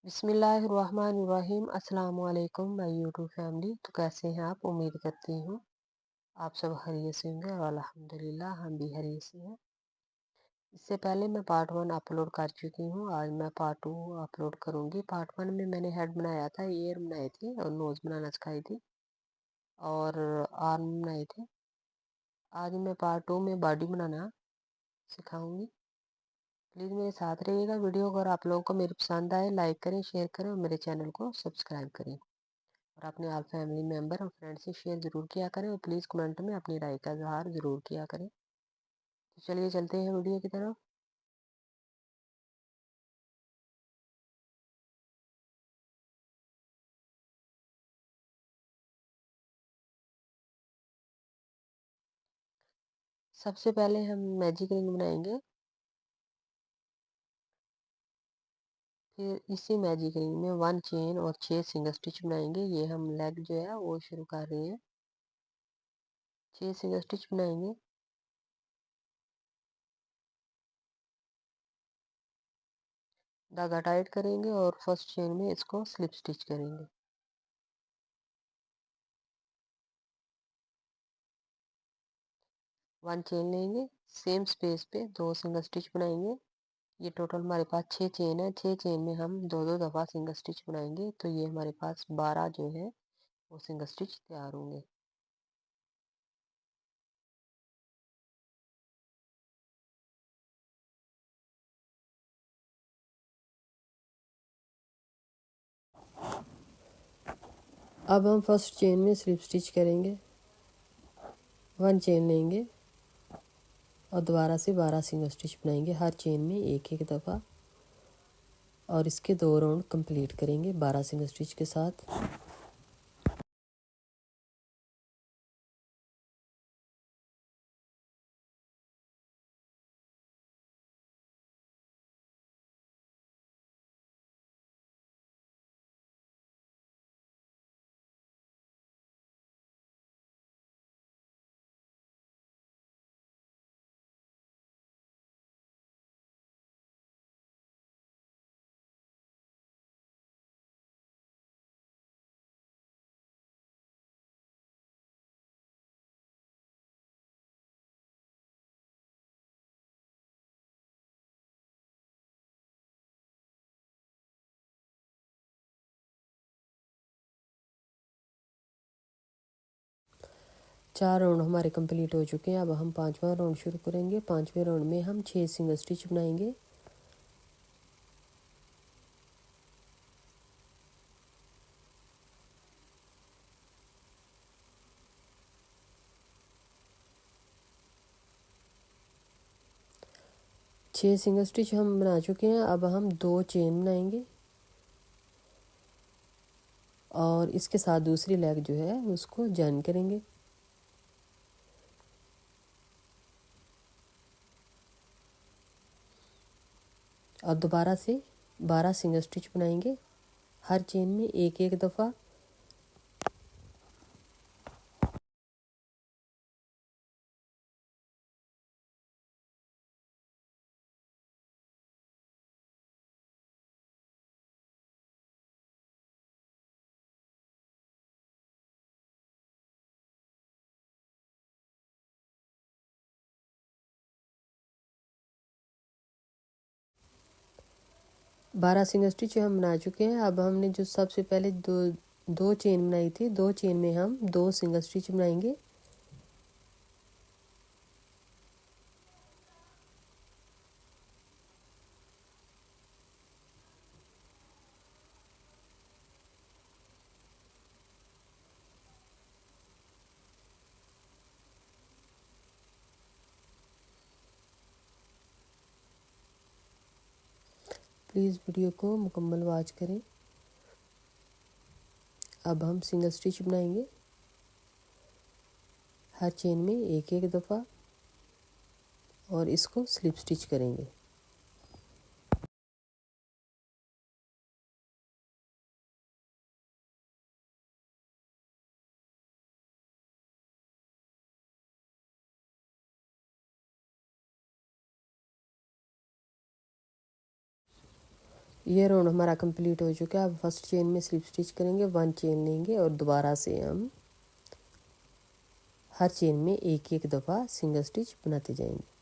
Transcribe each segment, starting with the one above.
बिस्मिल्लाहिर्रहमानिर्रहीम। अस्सलाम वालेकुम माय यूट्यूब फैमिली। तो कैसे हैं आप? उम्मीद करती हूँ आप सब खैरियत से होंगे और अल्हम्दुलिल्लाह हम भी खैरियत से हैं। इससे पहले मैं पार्ट 1 अपलोड कर चुकी हूँ। आज मैं पार्ट 2 अपलोड करूँगी। पार्ट 1 में मैंने हेड बनाया था, ईयर बनाए थे और नोज़ बनाना सिखाई थी और आर्म बनाए थे। आज मैं पार्ट 2 में बॉडी बनाना सिखाऊंगी। प्लीज़ मेरे साथ रहिएगा। वीडियो अगर आप लोगों को मेरी पसंद आए लाइक करें, शेयर करें और मेरे चैनल को सब्सक्राइब करें और अपने ऑल फैमिली मेम्बर और फ्रेंड से शेयर ज़रूर किया करें और प्लीज़ कमेंट में अपनी राय का इजहार ज़रूर किया करें। तो चलिए चलते हैं वीडियो की तरफ। सबसे पहले हम मैजिक रिंग बनाएंगे। फिर इसी मैजिक रिंग में 1 चेन और 6 सिंगल स्टिच बनाएंगे। ये हम लेग जो है वो शुरू कर रहे हैं। 6 सिंगल स्टिच बनाएंगे। धागा टाइट करेंगे और फर्स्ट चेन में इसको स्लिप स्टिच करेंगे। 1 चेन लेंगे, सेम स्पेस पे 2 सिंगल स्टिच बनाएंगे। ये टोटल हमारे पास 6 चेन है। 6 चेन में हम दो दो दफ़ा सिंगल स्टिच बनाएंगे तो ये हमारे पास 12 जो है वो सिंगल स्टिच तैयार होंगे। अब हम फर्स्ट चेन में स्लिप स्टिच करेंगे। 1 चेन लेंगे और दोबारा से 12 सिंगल स्टिच बनाएंगे हर चेन में एक एक दफ़ा और इसके 2 राउंड कंप्लीट करेंगे 12 सिंगल स्टिच के साथ। चार राउंड हमारे कंप्लीट हो चुके हैं। अब हम 5वां राउंड शुरू करेंगे। 5वें राउंड में हम 6 सिंगल स्टिच बनाएंगे। छः सिंगल स्टिच हम बना चुके हैं। अब हम 2 चेन बनाएंगे और इसके साथ दूसरी लेग जो है उसको जॉइन करेंगे। और दोबारा से 12 सिंगल स्टिच बनाएंगे हर चेन में एक एक दफ़ा। बारह सिंगल स्टिच हम बना चुके हैं। अब हमने जो सबसे पहले दो चेन बनाई थी, 2 चेन में हम 2 सिंगल स्टिच बनाएंगे। प्लीज़ वीडियो को मुकम्मल वॉच करें। अब हम सिंगल स्टिच बनाएंगे हर चेन में एक एक दफ़ा और इसको स्लिप स्टिच करेंगे। ये राउंड हमारा कंप्लीट हो चुका है। अब फर्स्ट चेन में स्लिप स्टिच करेंगे, 1 चेन लेंगे और दोबारा से हम हर चेन में एक एक दफ़ा सिंगल स्टिच बनाते जाएंगे।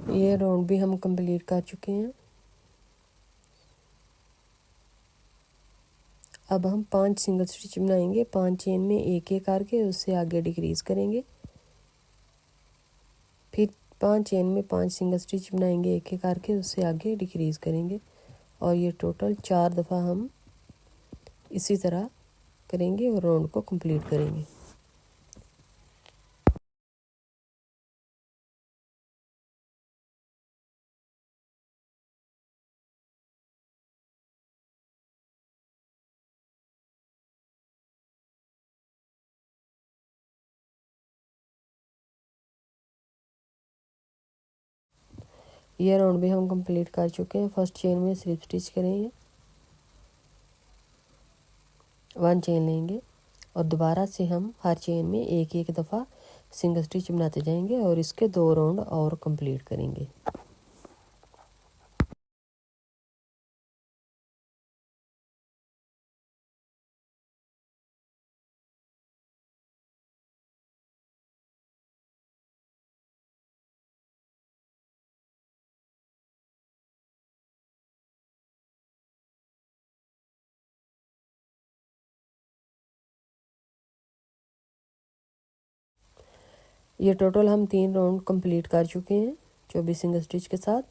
ये राउंड भी हम कंप्लीट कर चुके हैं। अब हम 5 सिंगल स्टिच बनाएंगे, 5 चेन में एक एक करके उससे आगे डिक्रीज़ करेंगे। फिर 5 चेन में 5 सिंगल स्टिच बनाएंगे, एक एक करके उससे आगे डिक्रीज़ करेंगे। और ये टोटल 4 दफ़ा हम इसी तरह करेंगे और राउंड को कंप्लीट करेंगे। ये राउंड भी हम कंप्लीट कर चुके हैं। फर्स्ट चेन में स्लिप स्टिच करेंगे, 1 चेन लेंगे और दोबारा से हम हर चेन में एक एक दफ़ा सिंगल स्टिच बनाते जाएंगे और इसके 2 राउंड और कंप्लीट करेंगे। ये टोटल हम 3 राउंड कंप्लीट कर चुके हैं 24 सिंगल स्टिच के साथ।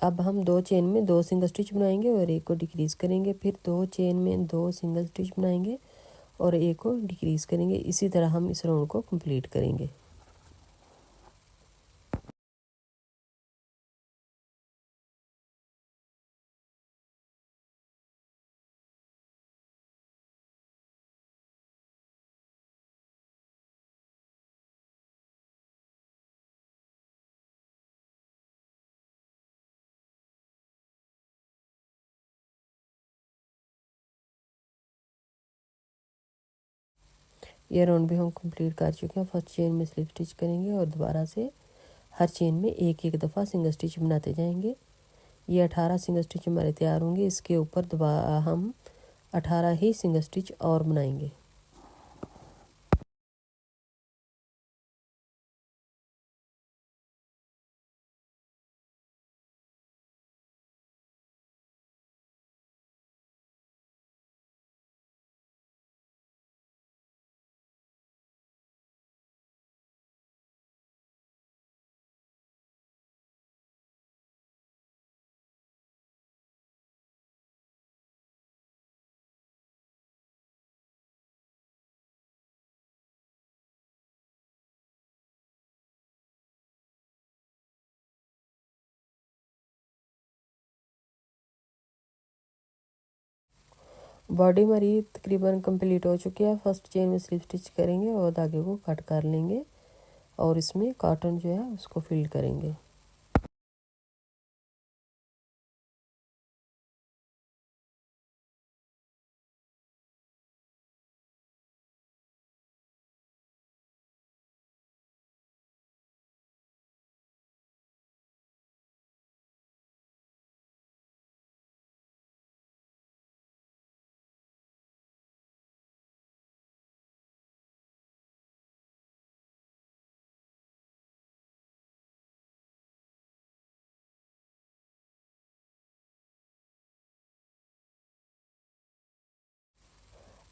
अब हम 2 चेन में 2 सिंगल स्टिच बनाएंगे और एक को डिक्रीज़ करेंगे, फिर 2 चेन में 2 सिंगल स्टिच बनाएंगे और एक को डिक्रीज़ करेंगे। इसी तरह हम इस राउंड को कंप्लीट करेंगे। ये राउंड भी हम कंप्लीट कर चुके हैं। फर्स्ट चेन में स्लिप स्टिच करेंगे और दोबारा से हर चेन में एक एक दफ़ा सिंगल स्टिच बनाते जाएंगे। ये 18 सिंगल स्टिच हमारे तैयार होंगे। इसके ऊपर दोबारा हम 18 ही सिंगल स्टिच और बनाएंगे। बॉडी हमारी तकरीबन कंप्लीट हो चुकी है। फर्स्ट चेन में स्लिप स्टिच करेंगे और धागे को कट कर लेंगे और इसमें कॉटन जो है उसको फिल करेंगे।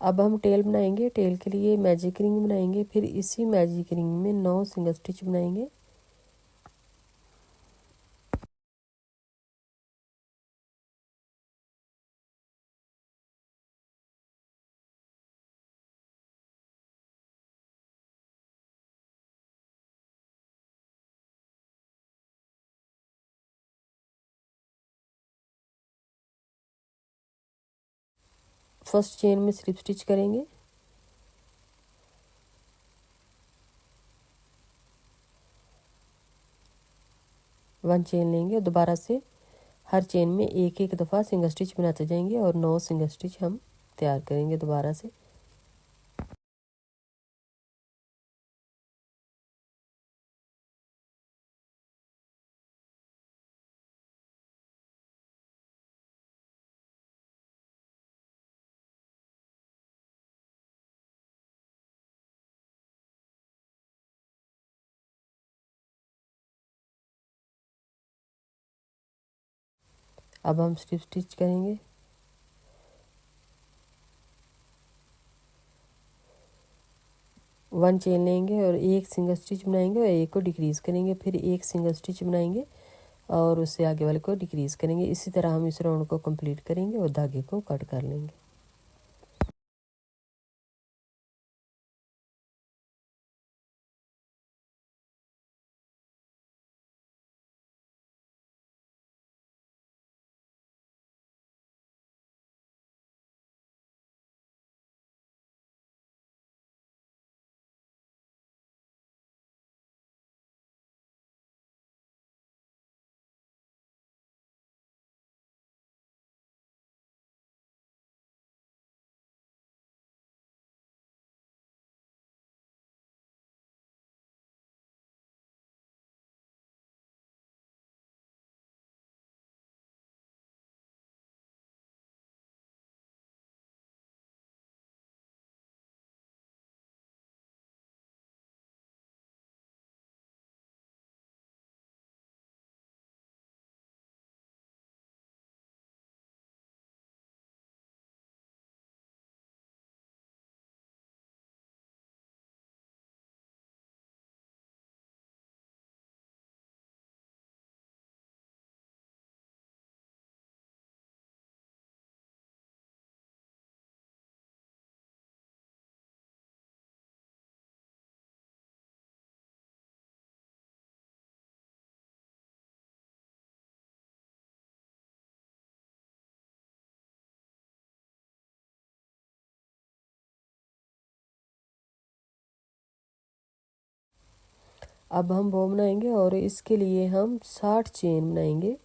अब हम टेल बनाएंगे। टेल के लिए मैजिक रिंग बनाएंगे, फिर इसी मैजिक रिंग में 9 सिंगल स्टिच बनाएंगे। फर्स्ट चेन में स्लिप स्टिच करेंगे, वन चेन लेंगे, दोबारा से हर चेन में एक एक दफ़ा सिंगल स्टिच बनाते जाएंगे और 9 सिंगल स्टिच हम तैयार करेंगे दोबारा से। अब हम स्लिप स्टिच करेंगे, वन चेन लेंगे और एक सिंगल स्टिच बनाएंगे और एक को डिक्रीज़ करेंगे, फिर एक सिंगल स्टिच बनाएंगे और उससे आगे वाले को डिक्रीज़ करेंगे। इसी तरह हम इस राउंड को कंप्लीट करेंगे और धागे को कट कर लेंगे। अब हम बो बनाएंगे और इसके लिए हम 60 चेन बनाएंगे।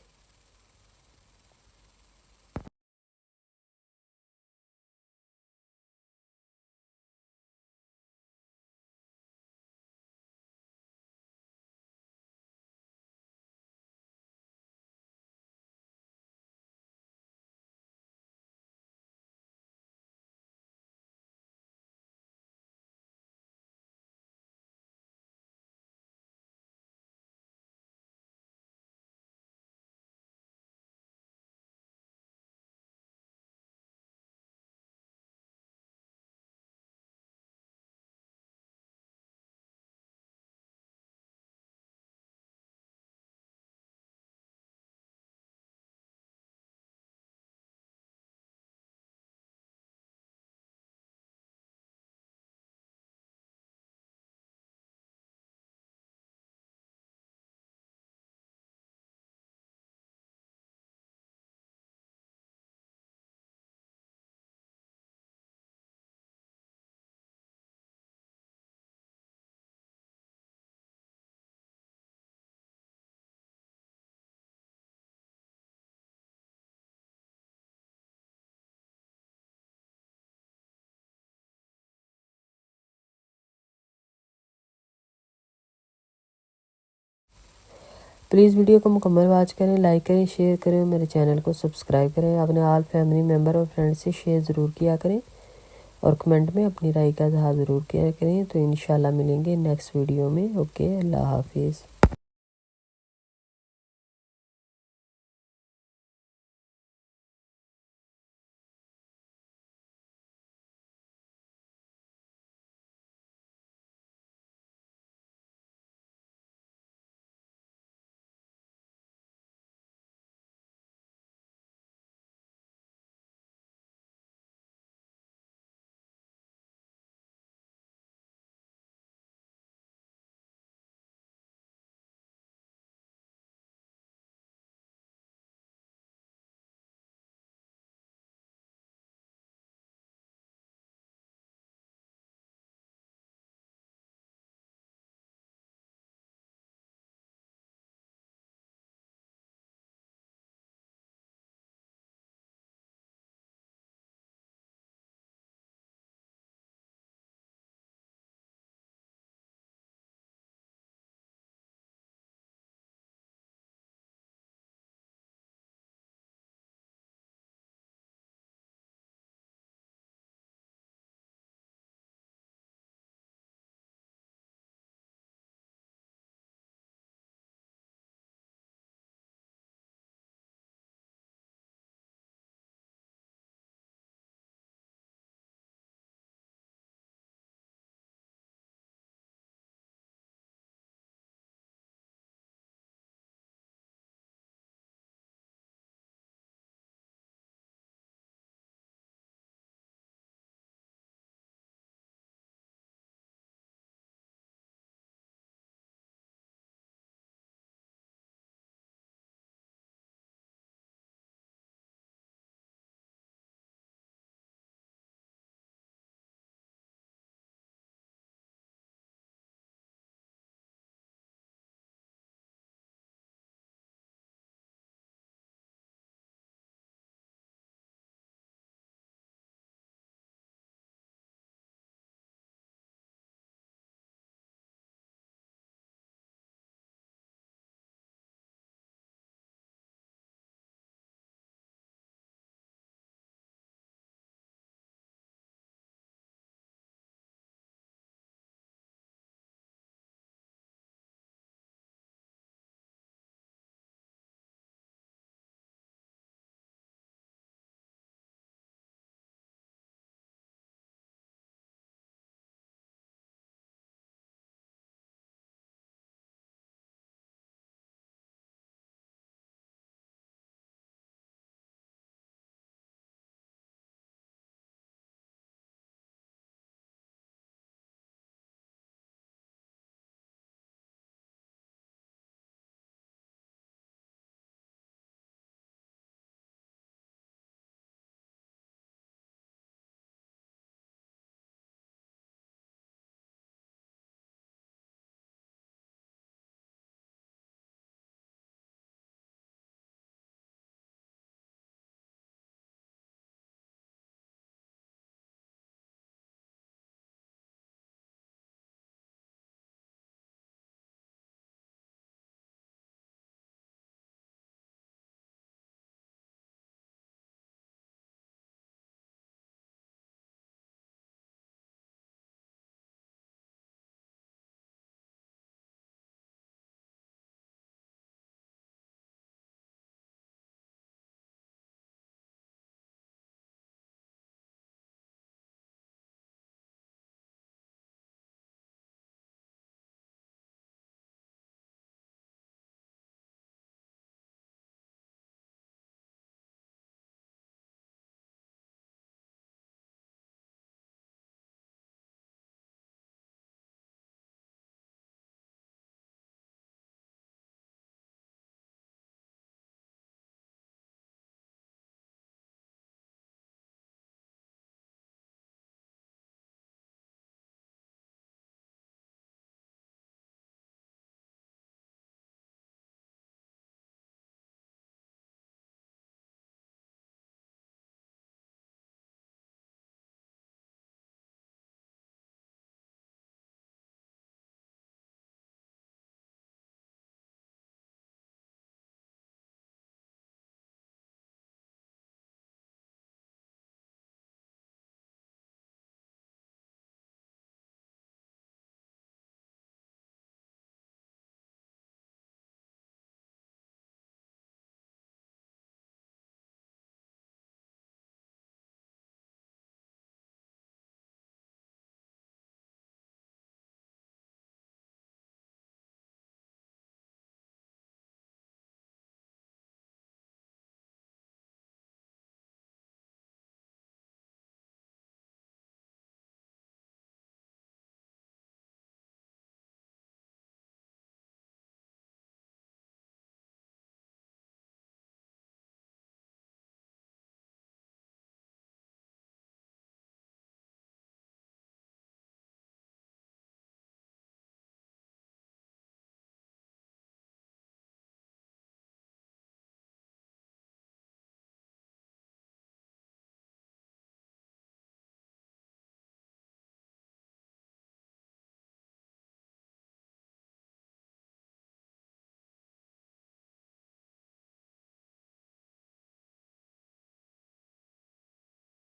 प्लीज़ वीडियो को मुकम्मल वॉच करें, लाइक करें, शेयर करें और मेरे चैनल को सब्सक्राइब करें। अपने ऑल फैमिली मेम्बर और फ्रेंड्स से शेयर ज़रूर किया करें और कमेंट में अपनी राय का इज़हार ज़रूर किया करें। तो इंशाल्लाह मिलेंगे नेक्स्ट वीडियो में। ओके, अल्लाह हाफिज़।